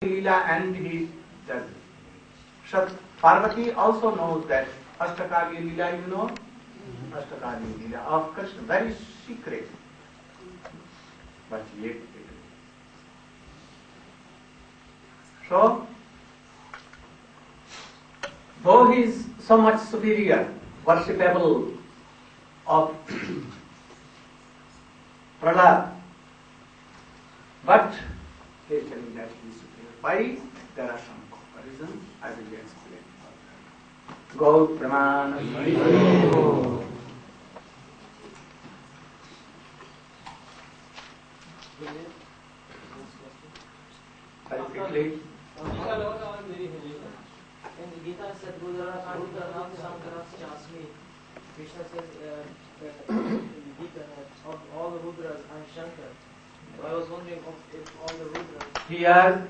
Leela and he does it. Parvati also knows that Ashtakali Leela, you know? Ashtakali Leela of Krishna, very secret. But yet it is. So, though he is so much superior, worshipable of Prahlad, but he is telling that he is superior. Why? There are some comparisons. I will explain. Gaur Praman. Very quickly. In the Gita said, Krishna says in the Gita of all the Rudras, I am Shankar. So I was wondering if all the Rudras. Here,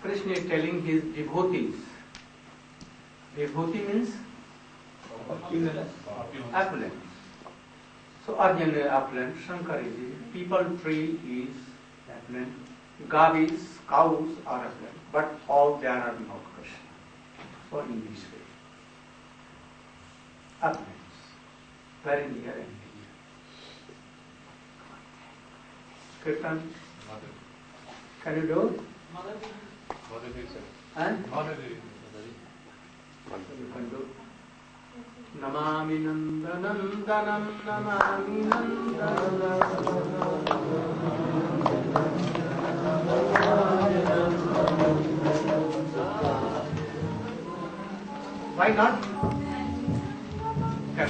Krishna is telling his devotees. Devotee means opulence. So Arjuna is opulent, Shankar is people tree is opulent, gavis, cows are opulent, but all there are not Krishna. So in this way, opulence, very near and dear. Kirtan, can you do? And? You can do. Namami Nandanandanam, Namami Why not? Can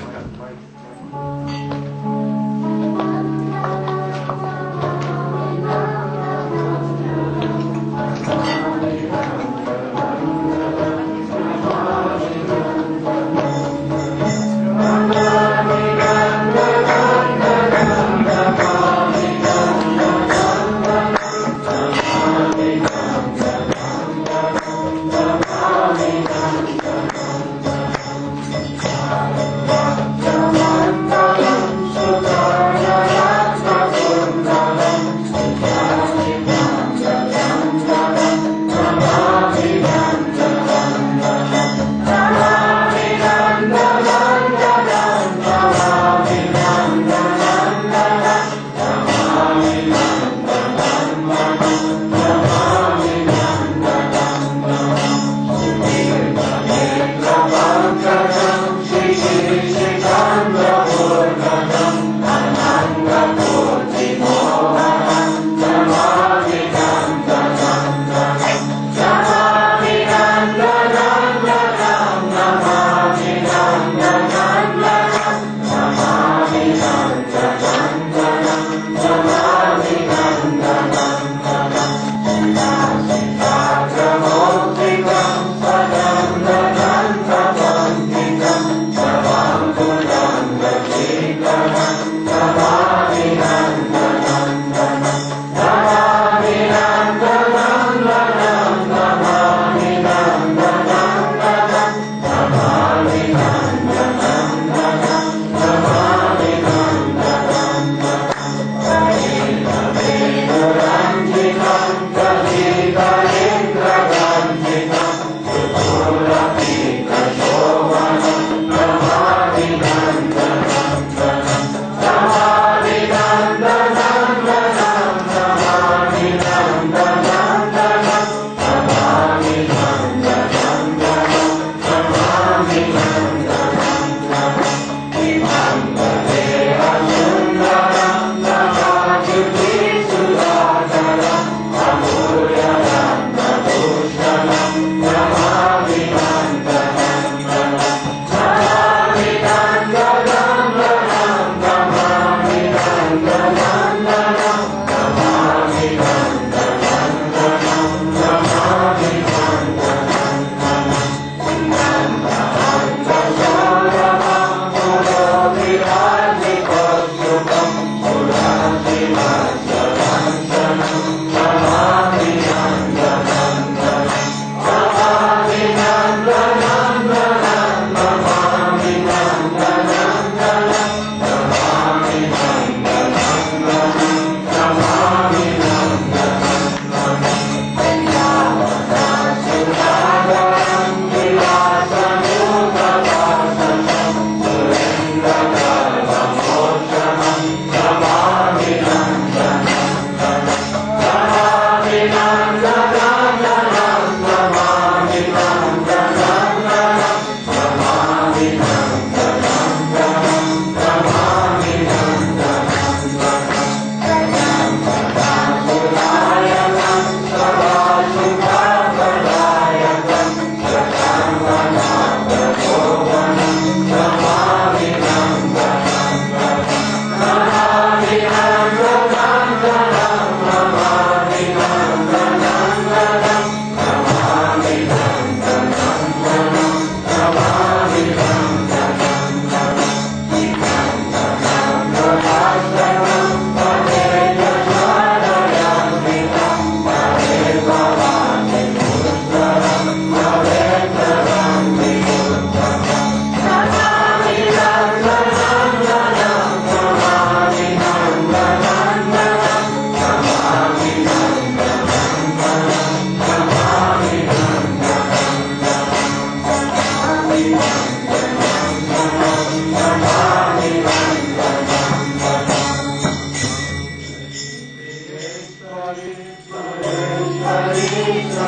Jai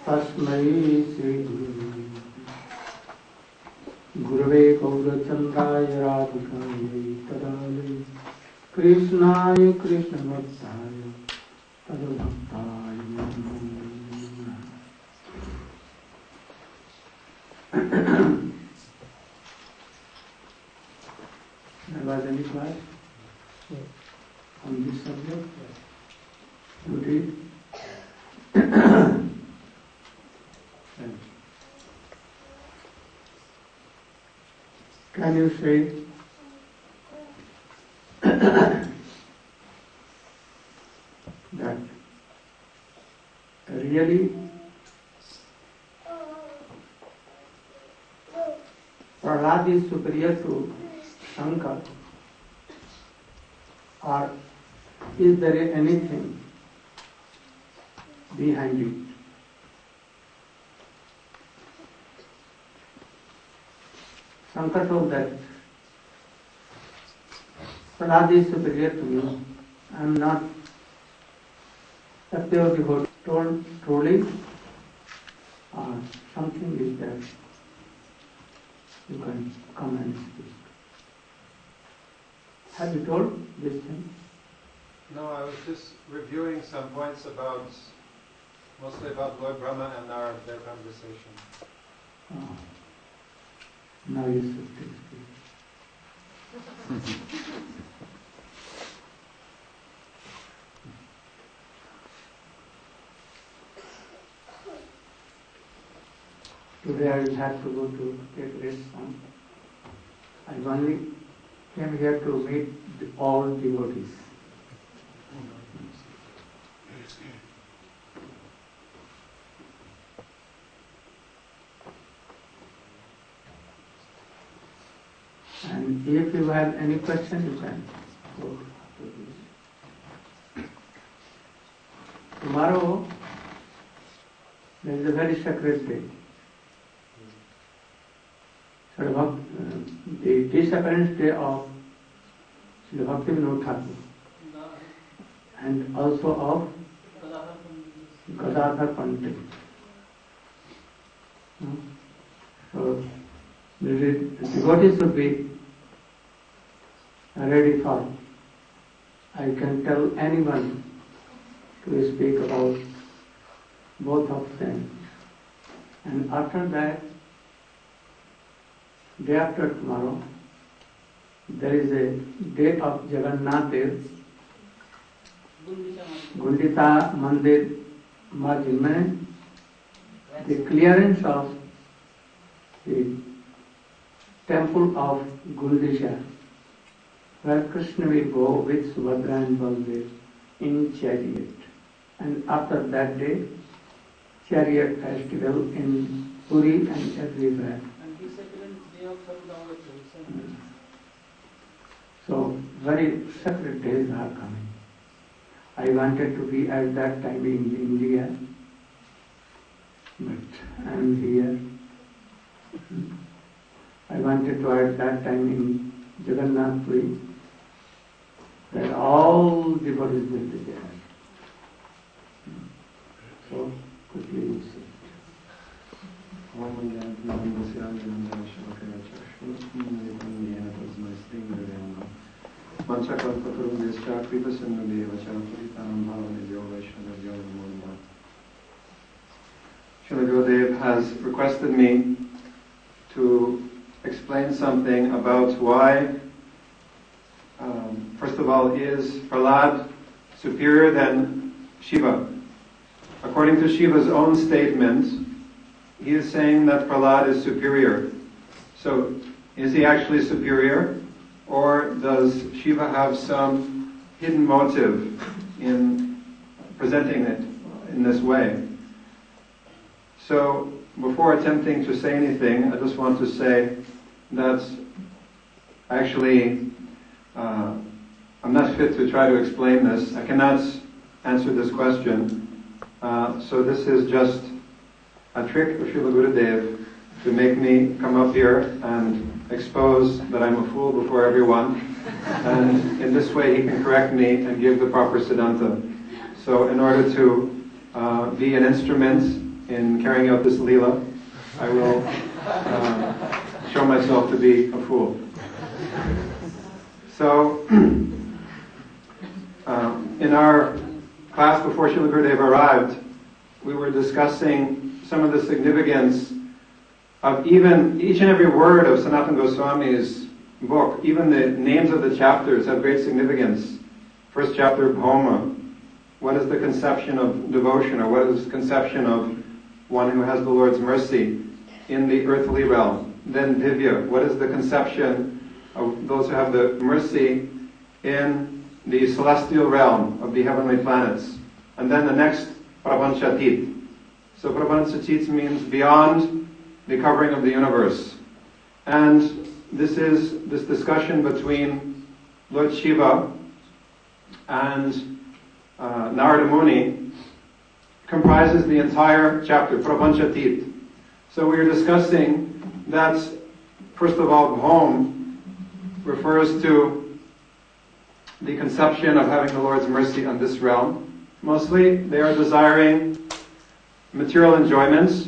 तस्मै श्री गुरवे गौरचन्द्राय राधिकायै तदालये कृष्णाय कृष्णभक्ताय तद्भक्ताय नमो नमः. There was any class on this subject? You did? Can you say that really Prahlad is superior to Shankar, or is there anything behind it? Shankar told that Prahlad is superior to me. I am not a pure devotee. Told truly, something is there. You can come and speak. Have you told this thing? No, I was just reviewing some points mostly about Lord Brahma and their conversation. Oh. Now you should speak. Today I will have to go to take rest some. I only came here to meet all devotees. And if you have any question, you can go to this. Tomorrow there is a very sacred day. The disappearance day of Srila Bhaktivinoda Thakur and also of Gadadhar Pandit. So the devotees should be ready for. I can tell anyone to speak about both of them. And after that, day after tomorrow, there is a day of Jagannath Dev, Gundita Mandir margin mein, the clearance of the temple of Gundisha, where Krishna will go with Subhadra and Baldev in chariot. And after that day, chariot festival in Puri and everywhere. So very sacred days are coming. I wanted to be at that time in India, but I am here. I wanted to at that time in Jagannath Puri, where all devotees will be there. So quickly you see. Srila Gurudeva has requested me to explain something about why, first of all, is Prahlad superior than Shiva? According to Shiva's own statement, he is saying that Prahlad is superior. So, is he actually superior? Or does Shiva have some hidden motive in presenting it in this way? So, before attempting to say anything, I just want to say that actually I'm not fit to try to explain this. I cannot answer this question. So this is just a trick of Srila Gurudeva to make me come up here and expose that I'm a fool before everyone, and in this way he can correct me and give the proper siddhanta. So in order to be an instrument in carrying out this lila, I will show myself to be a fool. So, in our class before Srila Gurudeva arrived, we were discussing some of the significance of even each and every word of Sanatana Goswami's book. Even the names of the chapters have great significance. First chapter, Bhoma. What is the conception of devotion, or what is the conception of one who has the Lord's mercy in the earthly realm? Then Divya. What is the conception of those who have the mercy in the celestial realm of the heavenly planets? And then the next, Prapanchatit. So Prapanchatit means beyond the covering of the universe. And this discussion between Lord Shiva and Narada Muni comprises the entire chapter, Prapanchatit. So we are discussing that, first of all, Bhom refers to the conception of having the Lord's mercy on this realm. Mostly, they are desiring material enjoyments,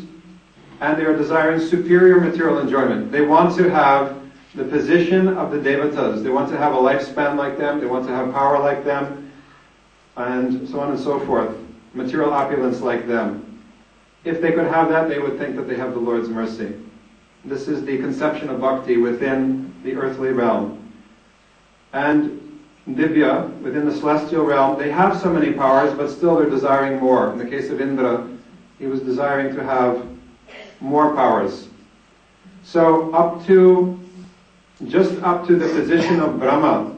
and they are desiring superior material enjoyment. They want to have the position of the devatas. They want to have a lifespan like them. They want to have power like them, and so on and so forth. Material opulence like them. If they could have that, they would think that they have the Lord's mercy. This is the conception of bhakti within the earthly realm. And Divya, within the celestial realm, they have so many powers, but still they're desiring more. In the case of Indra, he was desiring to have more powers. So just up to the position of Brahma,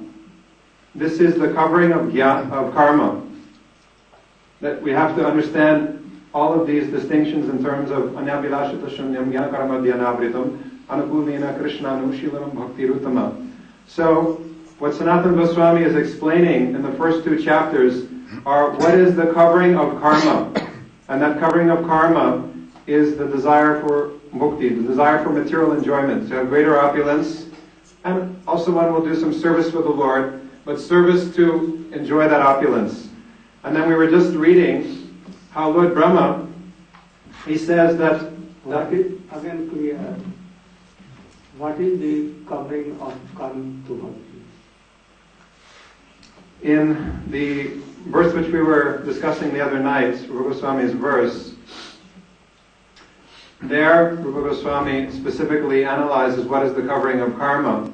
this is the covering of karma. That we have to understand all of these distinctions in terms of anyabhilashita shunyam jnana karma dhyanabritam anukulina krishna anushilanam bhaktirutama. So what Sanatana Goswami is explaining in the first two chapters are what is the covering of karma. And that covering of karma is the desire for mukti, the desire for material enjoyment, to have greater opulence. And also one will do some service for the Lord, but service to enjoy that opulence. And then we were just reading how Lord Brahma, he says that... What is, again clear, what is the covering of karma to bhakti? In the verse which we were discussing the other night, Rupa Goswami's verse, there Rupa Goswami specifically analyzes what is the covering of karma.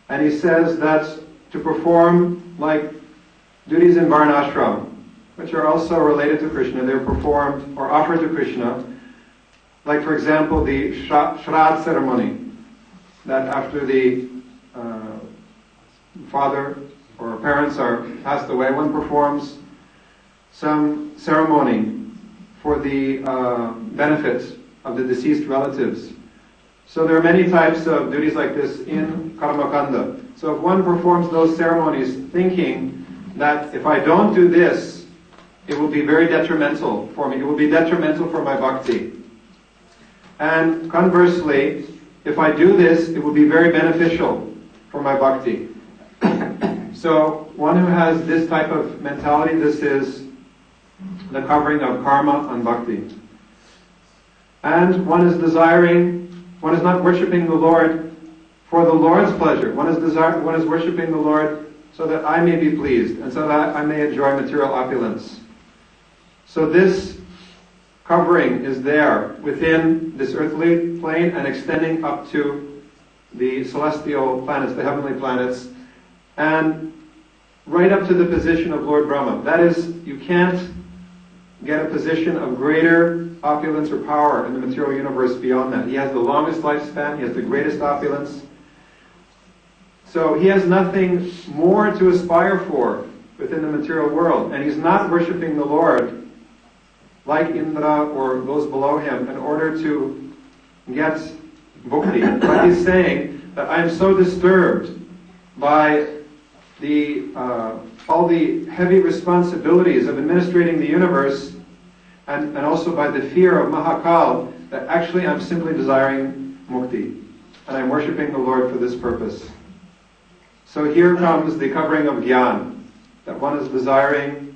And he says that to perform like duties in Varnashram, which are also related to Krishna, they're performed or offered to Krishna, like for example the Shraddha ceremony, that after the father or parents are passed away, one performs some ceremony for the benefit of the deceased relatives. So there are many types of duties like this in Karmakanda. So if one performs those ceremonies thinking that if I don't do this, it will be very detrimental for me, it will be detrimental for my bhakti. And conversely, if I do this, it will be very beneficial for my bhakti. So one who has this type of mentality, this is the covering of karma on bhakti. And one is not worshipping the Lord for the Lord's pleasure. One is worshipping the Lord so that I may be pleased and so that I may enjoy material opulence. So this covering is there within this earthly plane and extending up to the celestial planets, the heavenly planets, and right up to the position of Lord Brahma. That is, you can't get a position of greater opulence or power in the material universe beyond that. He has the longest lifespan, he has the greatest opulence. So he has nothing more to aspire for within the material world. And he's not worshipping the Lord like Indra or those below him in order to get bhakti. But he's saying that I am so disturbed by all the heavy responsibilities of administrating the universe and also by the fear of Mahakal that actually I'm simply desiring mukti. and I'm worshipping the Lord for this purpose. So here comes the covering of Gyan, that one is desiring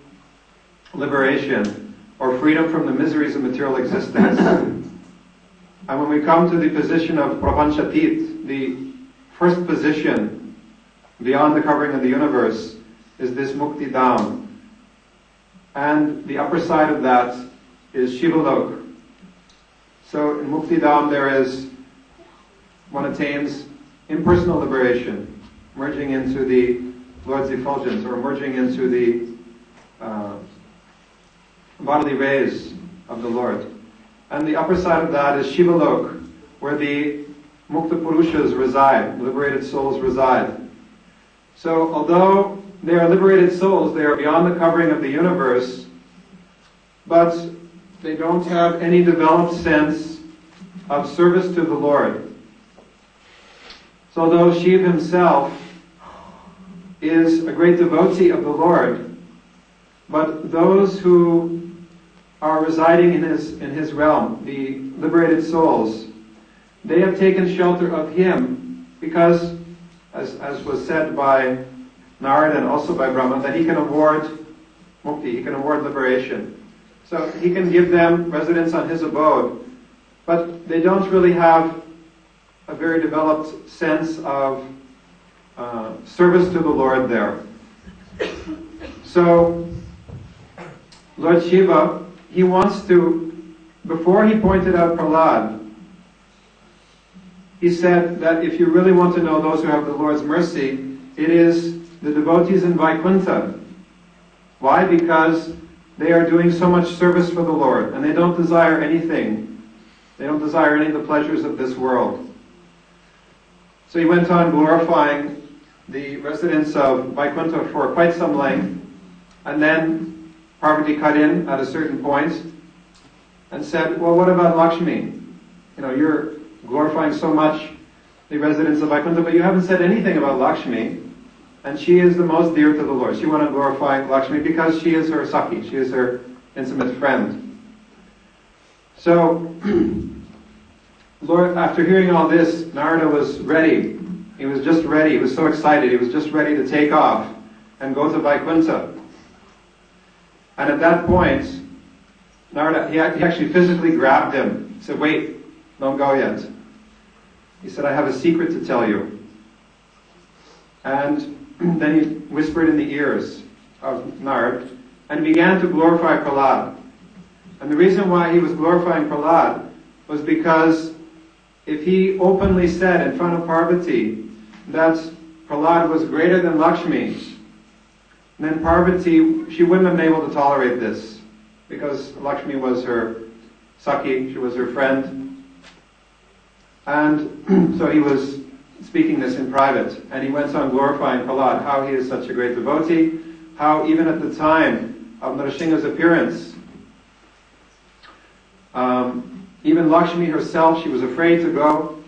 liberation or freedom from the miseries of material existence. And when we come to the position of Prapanchatit, the first position beyond the covering of the universe is this Mukti Dham. And the upper side of that is Shivalok. So in Mukti Dham one attains impersonal liberation, merging into the Lord's effulgence, or merging into the bodily rays of the Lord. And the upper side of that is Shivalok, where the Mukta Purushas reside, liberated souls reside. So although they are liberated souls, they are beyond the covering of the universe, but they don't have any developed sense of service to the Lord. So although Shiva himself is a great devotee of the Lord, but those who are residing in his realm, the liberated souls, they have taken shelter of him because, as was said by Narada and also by Brahma, that he can award mukti, he can award liberation. So he can give them residence on his abode, but they don't really have a very developed sense of service to the Lord there. So Lord Shiva, he wants to, before he pointed out Prahlad, he said that if you really want to know those who have the Lord's mercy, it is the devotees in Vaikuntha. Why? Because they are doing so much service for the Lord, and they don't desire anything. They don't desire any of the pleasures of this world. So he went on glorifying the residents of Vaikuntha for quite some length, and then Parvati cut in at a certain point and said, well, what about Lakshmi? You're glorifying so much the residents of Vaikuntha, but you haven't said anything about Lakshmi, and she is the most dear to the Lord. She wanted to glorify Lakshmi because she is her Sakhi, she is her intimate friend. So, Lord, after hearing all this, Narada was ready. He was just ready. He was so excited. He was just ready to take off and go to Vaikuntha. And at that point, Narada, he actually physically grabbed him. He said, wait, don't go yet. He said, I have a secret to tell you. And then he whispered in the ears of Narad and began to glorify Prahlad. And the reason why he was glorifying Prahlad was because if he openly said in front of Parvati that Prahlad was greater than Lakshmi, then Parvati, she wouldn't have been able to tolerate this, because Lakshmi was her Sakhi, she was her friend. And so he was speaking this in private, and he went on glorifying Prahlad, how he is such a great devotee, how even at the time of Nrsimha's appearance, even Lakshmi herself, she was afraid to go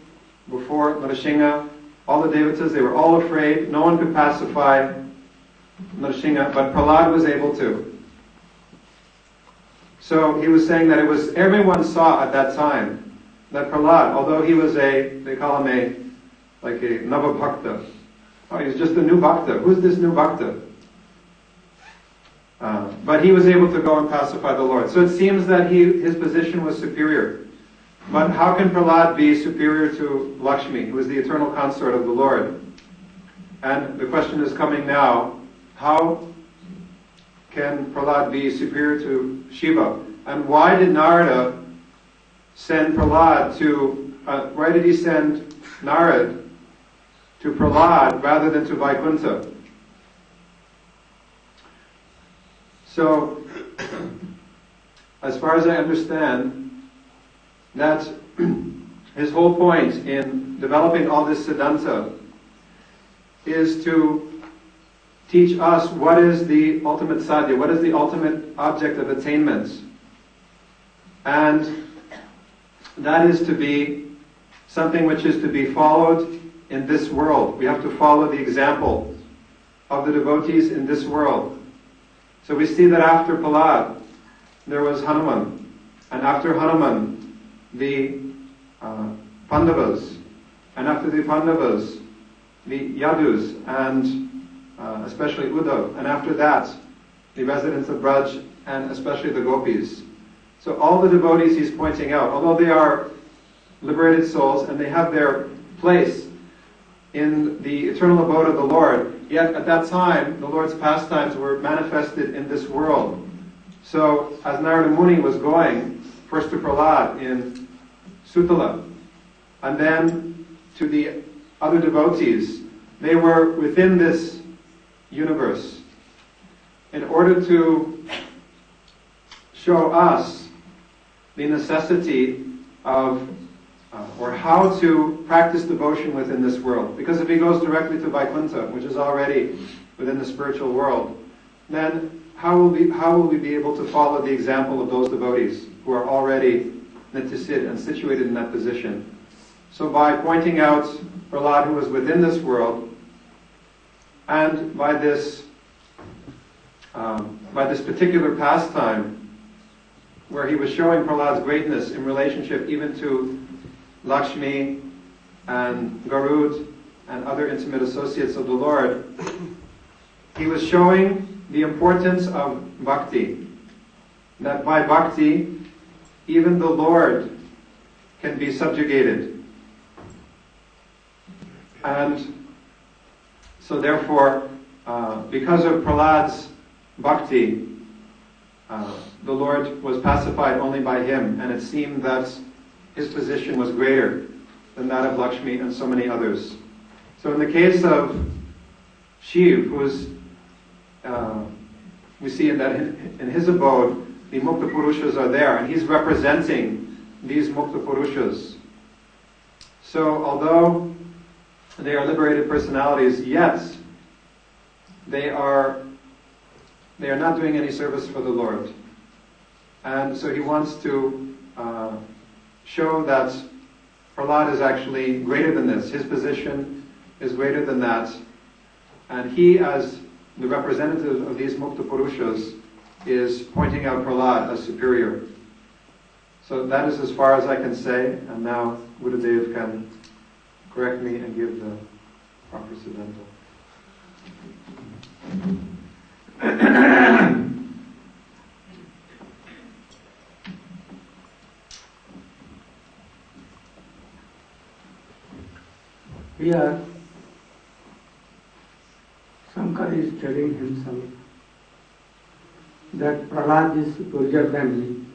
before Nrsimha. All the devatas, they were all afraid. No one could pacify Nrsimha, but Prahlad was able to. So he was saying that everyone saw at that time that Prahlad, although he was they call him like a Nava Bhakta. Oh, he was just a new Bhakta. Who's this new Bhakta? But he was able to go and pacify the Lord. So it seems that his position was superior. But how can Prahlad be superior to Lakshmi, who is the eternal consort of the Lord? And the question is coming now, how can Prahlad be superior to Shiva? And why did Narada send Prahlad why did he send Narad to Prahlad rather than to Vaikuntha? So, as far as I understand, that his whole point in developing all this Siddhanta is to teach us what is the ultimate sadhya, what is the ultimate object of attainment. And that is to be something which is to be followed in this world. We have to follow the example of the devotees in this world. So we see that after Prahlad, there was Hanuman. And after Hanuman, the Pandavas. and after the Pandavas, the Yadus, and especially Uddhav, and after that, the residents of Braj, and especially the gopis. So all the devotees he's pointing out, although they are liberated souls and they have their place in the eternal abode of the Lord, yet at that time the Lord's pastimes were manifested in this world. So as Narada Muni was going, first to Prahlad in Sutala, and then to the other devotees, they were within this universe in order to show us the necessity of or how to practice devotion within this world. Because if he goes directly to Vaikuntha, which is already within the spiritual world, then how will we be able to follow the example of those devotees who are already nitya-siddh and situated in that position? So by pointing out Prahlad, who was within this world, and by this particular pastime, where he was showing Prahlad's greatness in relationship even to Lakshmi and Garud and other intimate associates of the Lord, he was showing the importance of bhakti. That by bhakti, even the Lord can be subjugated. And so therefore, because of Prahlad's bhakti, the Lord was pacified only by him, and it seemed that his position was greater than that of Lakshmi and so many others. So in the case of Shiv, we see that in his abode, the Mukta Purushas are there, and he's representing these Mukta Purushas. So although they are liberated personalities, yet they are not doing any service for the Lord. And so he wants to show that Prahlad is actually greater than this. His position is greater than that. And he, as the representative of these Mukta Purushas, is pointing out Prahlad as superior. So that is as far as I can say, and now Gurudev can correct me and give the proper Siddhanta. Here, Shankar is telling himself that Prahlad is superior than me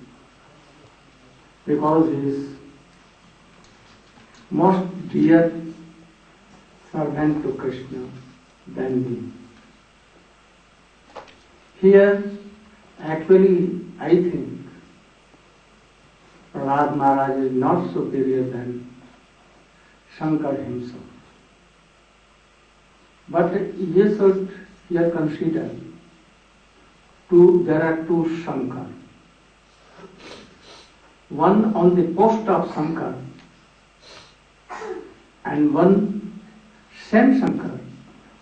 because he is most dear servant to Krishna than me. Here, actually, I think Prahlad Maharaj is not superior than Shankar himself. But you should here consider there are two Shankar. One on the post of Shankar and one same Shankar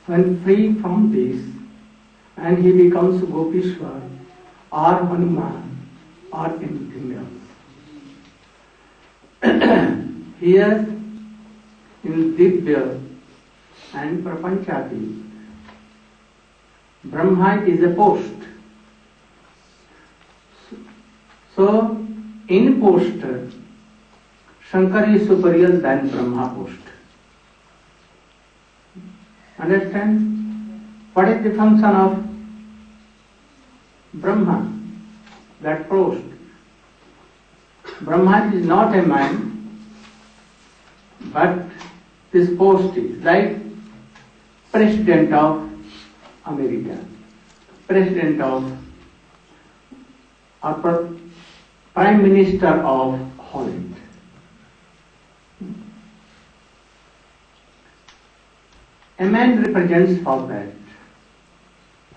when free from this and he becomes Gopishwar or Hanuman or anything else. Here in Divya and Prapanchati, Brahma is a post. So, in post, Shankar is superior than Brahma post. Understand? What is the function of Brahma? That post. Brahma is not a man, but this post is like President of America, President of or Prime Minister of Holland. A man represents for that.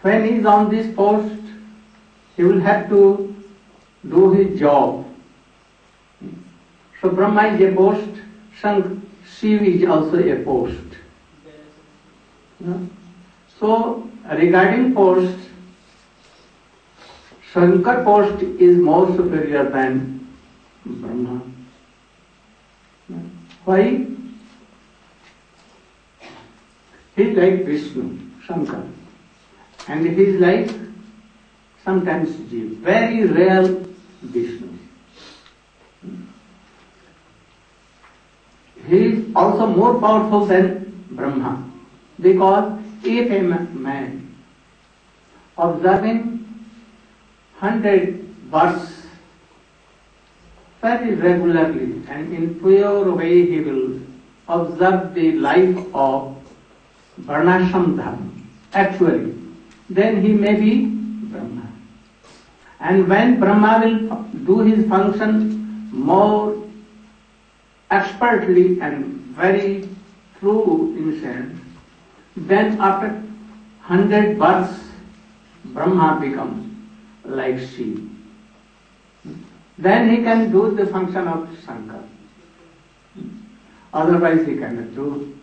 When he is on this post, he will have to do his job. So Brahma is a post, Shiva is also a post. So regarding post, Shankar post is more superior than Brahma. Why? He is like Vishnu, Shankar. And he is like sometimes Jiva, very rare Vishnu. He is also more powerful than Brahma, because if a man observing 100 births very regularly and in pure way, he will observe the life of Varnashram Dharma. Actually, then he may be Brahma. And when Brahma will do his function more expertly and very true in sense, then after 100 births, Brahma becomes like Shiva. Then he can do the function of Shankar. Otherwise he cannot do.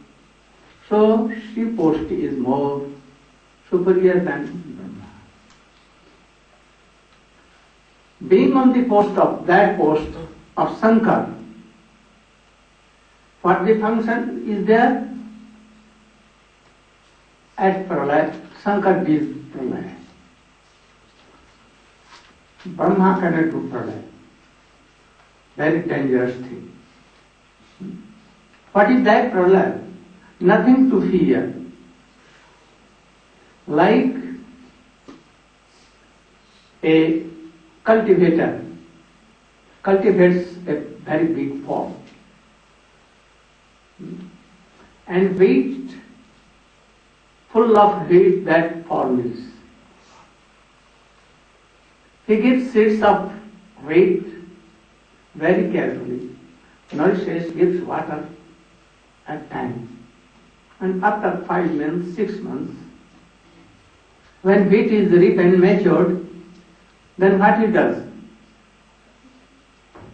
So Shiva post is more superior than Brahma. Being on the post of that post of Shankar, what the function is there? At Pralaya, Shankar gives Pralaya. Brahma cannot do Pralaya. Very dangerous thing. What is that Pralaya? Nothing to fear. Like a cultivator cultivates a very big farm and wheat, full of wheat that farm is. He gives seeds of wheat very carefully, nourishes, gives water at time. And after 5 months, 6 months, when wheat is ripe and matured, then what he does?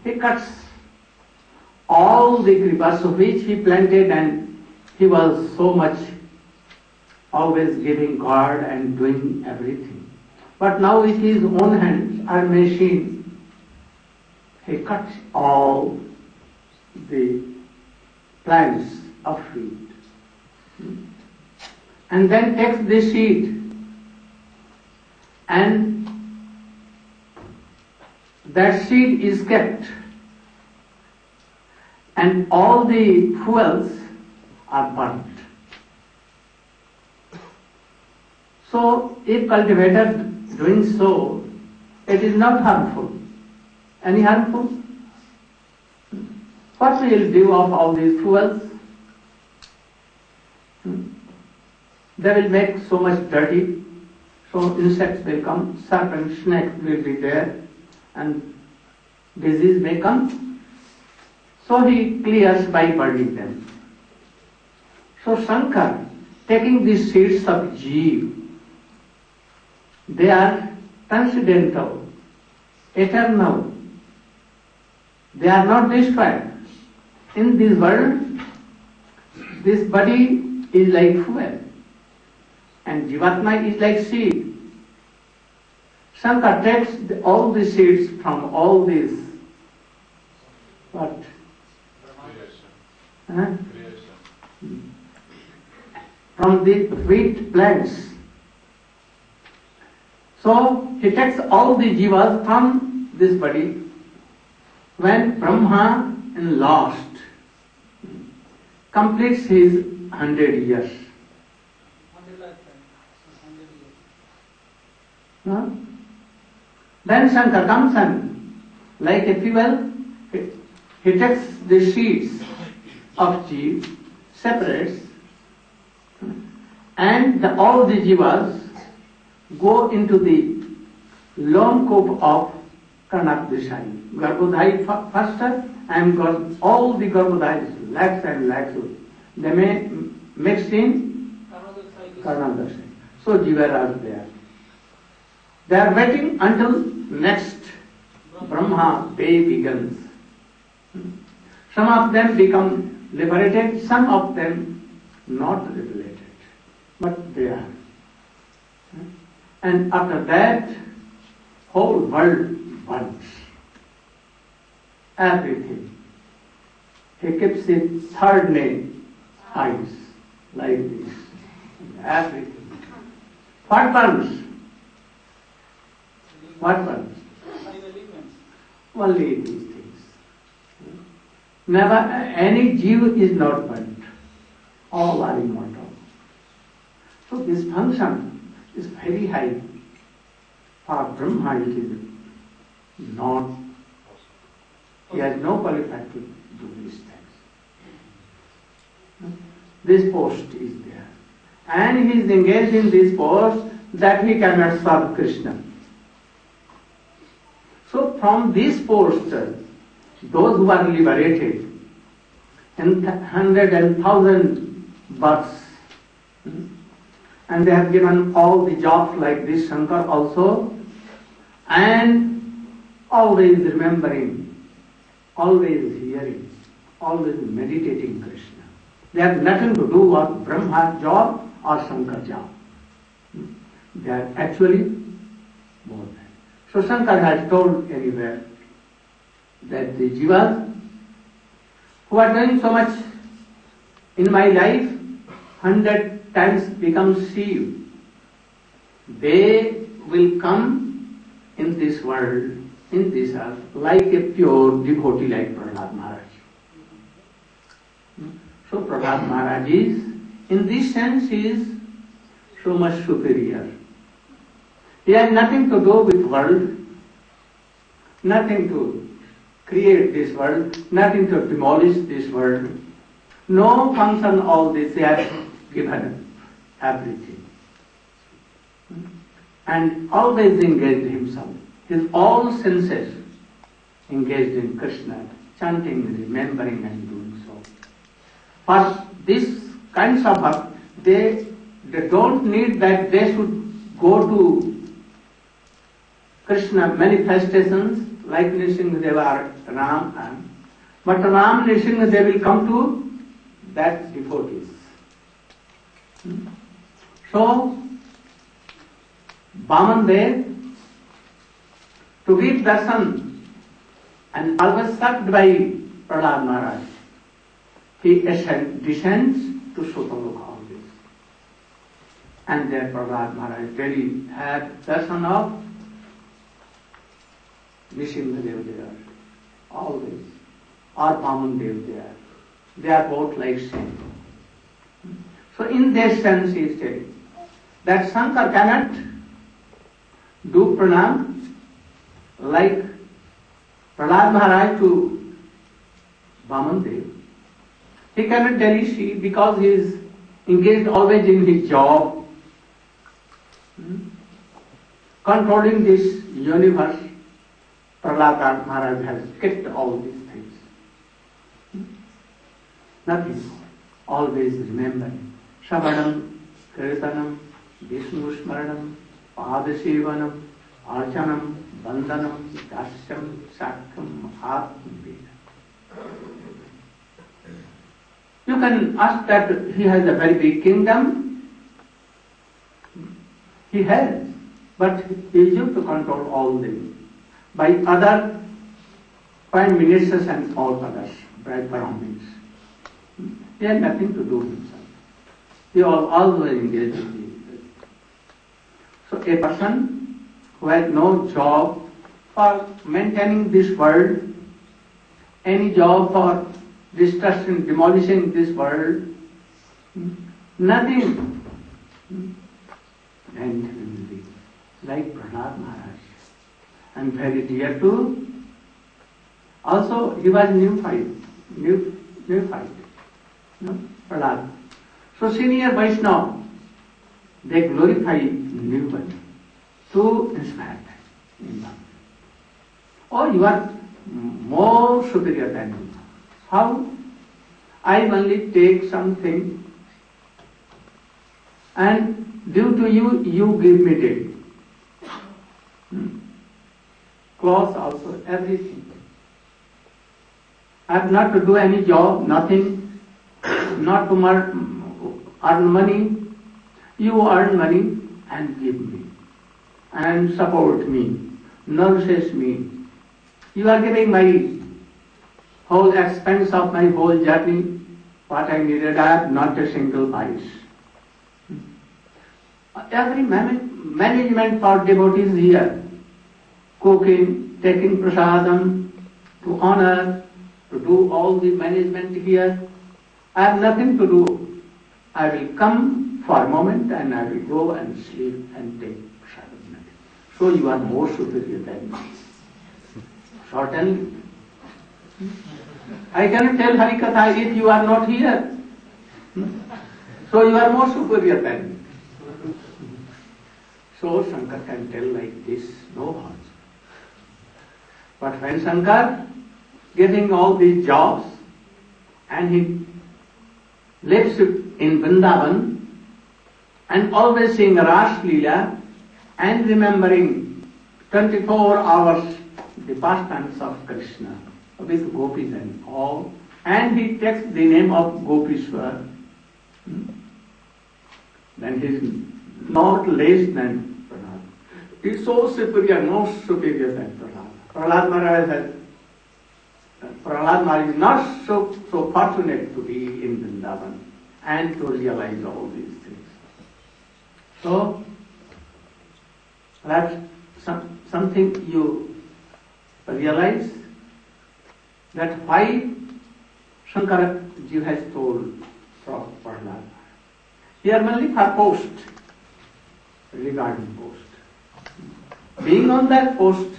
He cuts all the creepers which he planted, and he was so much always giving guard and doing everything. But now with his own hands or machine, he cuts all the plants of wheat and then takes the seed and that seed is kept and all the fuels are burnt. So if cultivator doing so, it is not harmful. Any harmful? What we will do of all these fuels? They will make so much dirty, so insects will come, serpent, snake will be there, and disease may come. So he clears by burning them. So Shankar, taking these seeds of Jeev, they are transcendental, eternal. They are not destroyed. In this world, this body is like fuel, and Jivatma is like seed. Shankar takes all the seeds from all these, what? From the wheat plants. So he takes all the jivas from this body. When Brahma in last completes his 100 years. 100 lifetimes. 100 years. Huh? Then Shankar comes and like a fuel, he takes the seeds of Jeev, separates, and all the jivas go into the long cope of Karnakdeshai. Garbhodhai faster, and all the Garbhodhais, lakhs and lakhs, they may mix in Karnakdeshai. So jivas are there. They are waiting until next Brahma day begins. Some of them become liberated, some of them not liberated, but they are. And after that, whole world burns. Everything. He keeps his third name, eyes, like this. everything. What burns? What burns? Only these things. Never, any Jew is not burnt. All are immortal. So this function is very high. For Brahma it is not. He has no qualified to do these things. This post is there. And he is engaged in this post that he cannot serve Krishna. So from this post, those who are liberated in 100,000 births, and they have given all the jobs like this Shankar also, and always remembering, always hearing, always meditating Krishna. They have nothing to do with Brahma job or Shankar job. They are actually both. So Shankar has told anywhere that the jivas who are doing so much in my life, 100 times become Shiv. They will come in this world, in this earth, like a pure devotee like Prahlad Maharaj. So Prahlad Maharaj is, in this sense, he is so much superior. He has nothing to do with world, nothing to create this world, nothing to demolish this world. No function all this, he has given everything. And always engaged himself. His all senses engaged in Krishna, chanting, remembering and doing so. For these kinds of work, they don't need that they should go to Krishna manifestations like Nrsimhadeva or Ram, but Ram, Nrsimha, they will come to that devotees. So, Vaman Dev, to give darshan and always served by Prahlad Maharaj, he descends to Sotaloka always. And there Prahlad Maharaj really had darshan of Nrsimhadev there, always, or Vaman Dev there. They are both like same. So in this sense he is telling that Shankar cannot do pranam like Prahlad Maharaj to Vaman Dev. He cannot delete she because he is engaged always in his job, controlling this universe. Prahlad Maharaj has kept all these things. Nothing. Always remembering. Shravanam, Kirtanam, Vishnu Smaranam, Padasevanam, Archanam, Bandhanam, Dasyam, Sakyam, Atmaveda. You can ask that he has a very big kingdom. He has, but he used to control all them by other prime ministers and all others, by Brahmins. He had nothing to do with himself. They all were engaged in it. So a person who has no job for maintaining this world, any job for destruction, demolishing this world, nothing. And he will be like Prahlad Maharaj. And very dear to. Also, he was neophyte. Prahlad. So senior Vaishnava, they glorify newborn to inspire them. Oh, you are more superior than me. How? I only take something and due to you, you give me day. Clothes also, everything. I have not to do any job, nothing, not to earn money. You earn money and give me, and support me, nourishes me. You are giving my whole expense of my whole journey, what I needed. I have not a single vice. every management for devotees here. Cooking, taking prasadam, to honor, to do all the management here. I have nothing to do. I will come for a moment and I will go and sleep and take prasadam. So you are more superior than me. Certainly. I cannot tell Harikatha if you are not here. So you are more superior than me. So Shankar can tell like this, no harm. But when Shankar getting all these jobs and he lives in Vrindavan and always seeing Ras Leela and remembering 24 hours the pastimes of Krishna with gopis and all, and he takes the name of Gopishwar, then he is not less than Prahlad. He is so superior, no superior than Prahlad. Prahlad Maharaj is not so fortunate to be in Vrindavan and to realize all these things. So, that's something you realize, that why Shankara Ji has told from Prahlad. Here only for post, regarding post. Being on that post,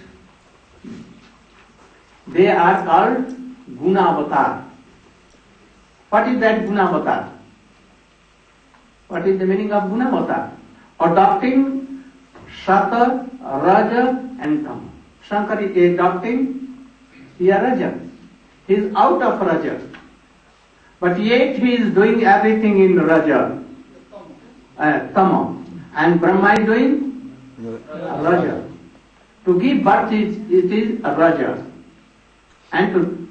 they are called Gunavatar. What is that Gunavatar? What is the meaning of Gunavatar? Adopting Sata, Raja and Tama. Shankar is adopting here Raja. He is out of Raja. But yet he is doing everything in Raja, Tama. And Brahma is doing Raja. To give birth it is a Raja. And to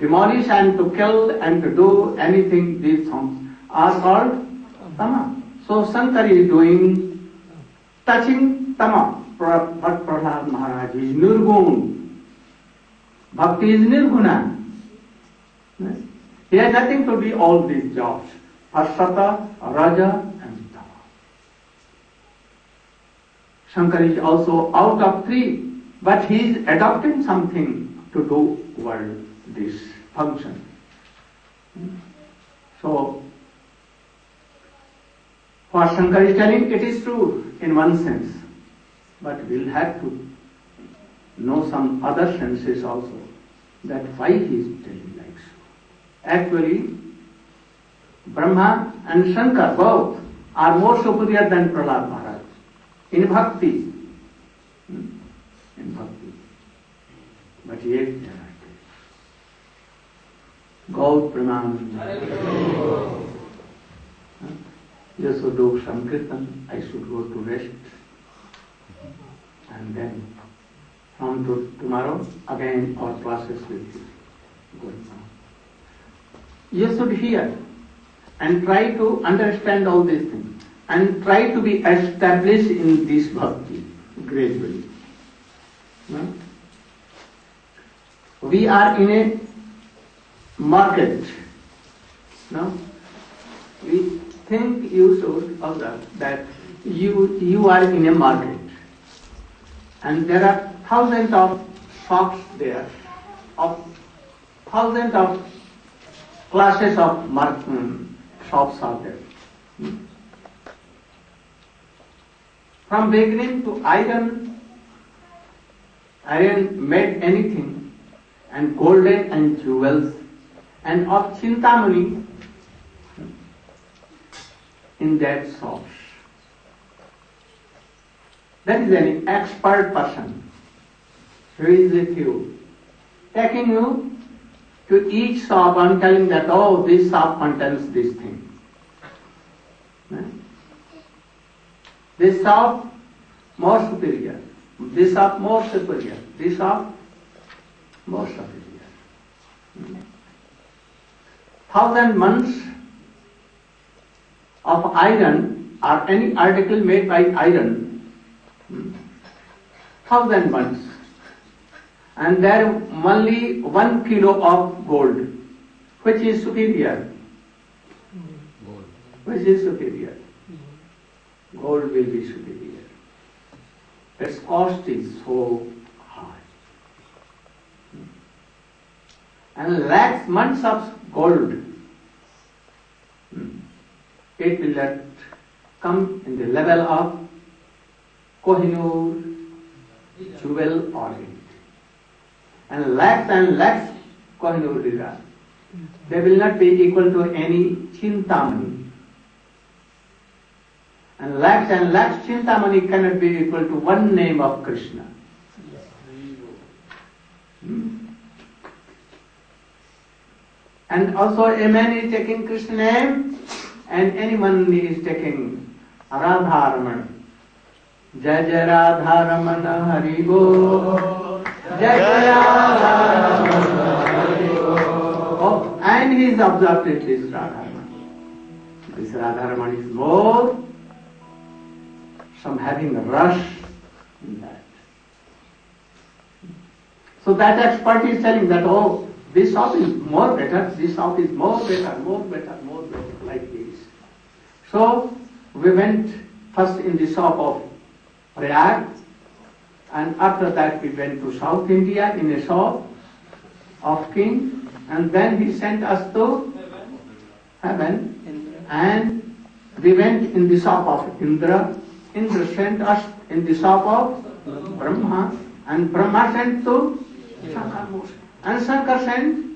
demolish and to kill and to do anything, these things are called Tama. So Shankar is doing, touching Tama. But Prahlad Maharaj is Nirgun. Bhakti is Nirguna. He has nothing to do all these jobs. Sata, Raja and Tama. Shankar is also out of three, but he is adopting something to do toward this function. So, what Shankar is telling, it is true in one sense, but we'll have to know some other senses also, that why he is telling like so. Actually, Brahma and Shankar both are more superior than Prahlad Maharaj in bhakti. In bhakti. But yet they are not there. Gaur Pranam. Yes, so do Sankirtan, I should go to rest. And then from tomorrow, again our classes will be going on. You should hear and try to understand all these things and try to be established in this bhakti gradually. No? We are in a market. No? We think you should observe that you are in a market and there are thousands of shops there, of thousands of classes of shops are there. From beginning to iron made anything, and golden and jewels, and of Chintamani in that shops. That is an expert person who is with you, taking you to each shop and telling that, oh, this shop contains this thing. This shop more superior, this shop more superior, this shop more superior. 1,000 months of iron or any article made by iron, 1,000 months, and there only 1 kilo of gold, which is superior. Which is superior? gold will be superior. Its cost is so high. And lakhs months of gold, it will not come in the level of Kohinoor, jewel or it. And lakhs Kohinoor lira, they will not be equal to any Chintamani. And lakhs Chintamani cannot be equal to one name of Krishna. And also a man is taking Krishna name and anyone is taking Radha Ramana. Jai Jai Radha Ramana Hari Bol. Jai Jai Radha Ramana Hari Bol. Oh, and he is absorbed in this Radha Ramana. This Radha Ramana is more some having a rush in that. So that expert is telling that, oh, this shop is more better, this shop is more better, like this. So we went first in the shop of Prayag, and after that we went to South India in a shop of king, and then he sent us to heaven, and we went in the shop of Indra. Indra sent us in the shop of Brahma, and Brahma sent to Shankar, and Shankar sent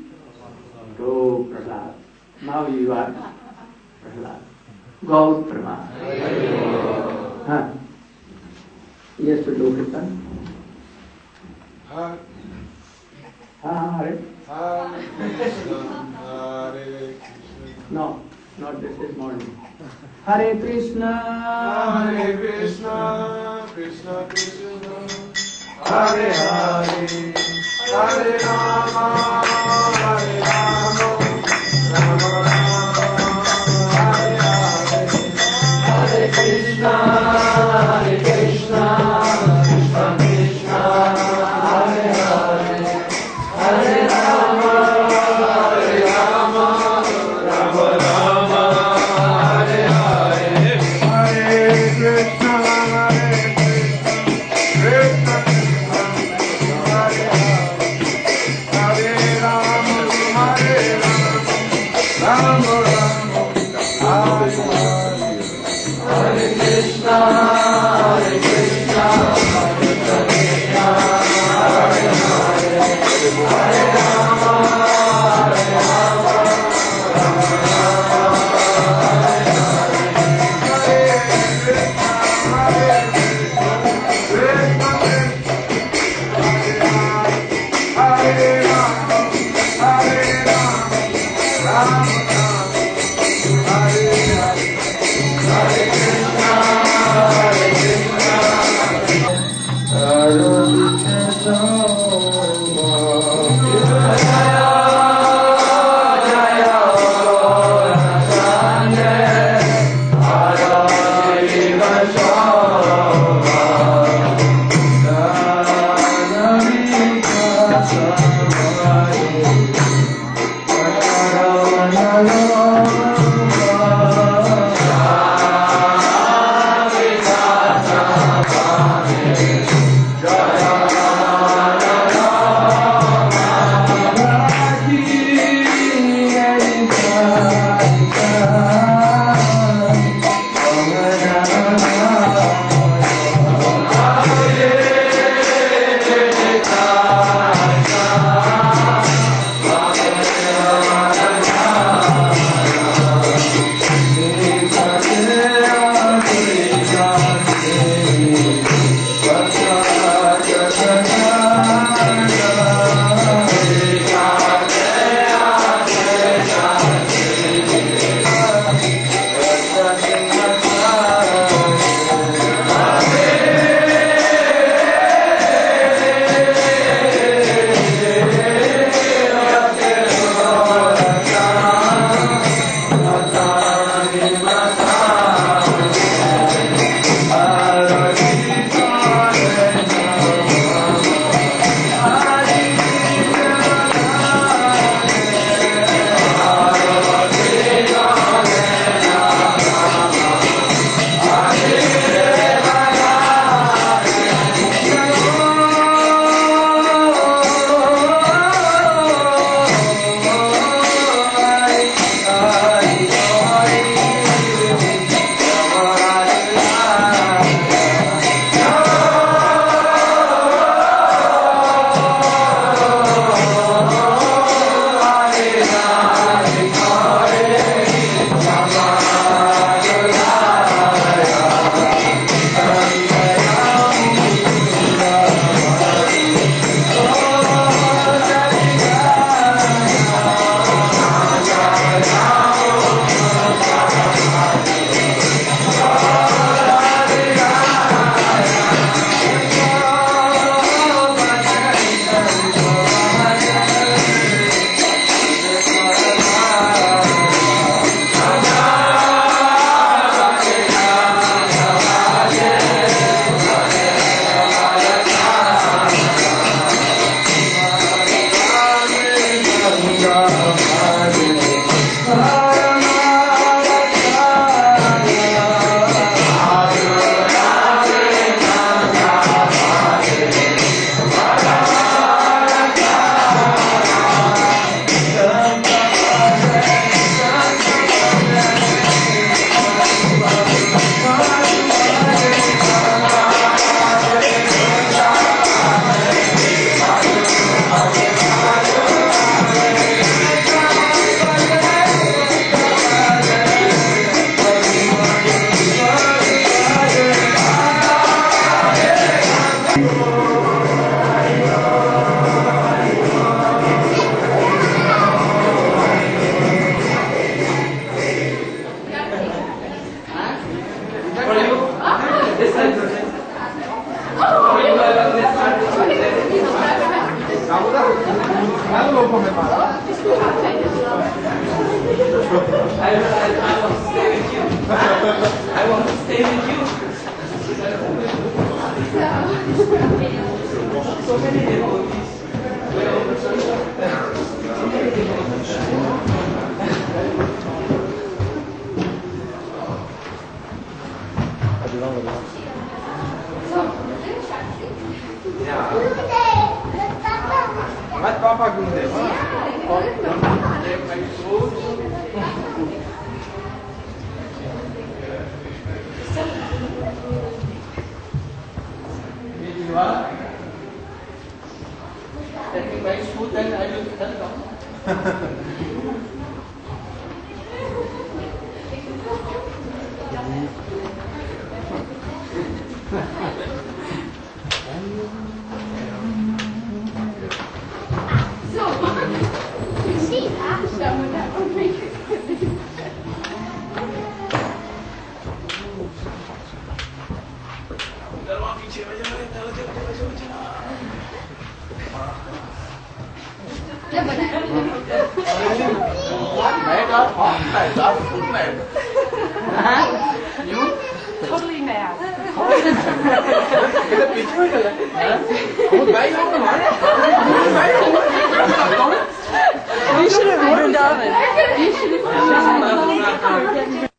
to Prahlad. Now you are Prahlad. Gautrama. Yes, to do Kirtan. Hare. No, not this is morning. Hare Krishna, Krishna, Krishna Krishna, Hare Hare, Hare Rama, Hare Rama, Rama Rama, Hare Hare, Hare Krishna, Hare Krishna, Krishna Krishna, Hare Hare, Hare Rama, Hare Rama, Rama Rama, Hare Hare, Hare Krishna, Hare Krishna, want to stay with you. I want to stay with you. So many devotees. So many devotees. Mas Papa Gurudeva. If you are taking my food, then I will turn down. Totally mad. You should have warned David. You should have warned David.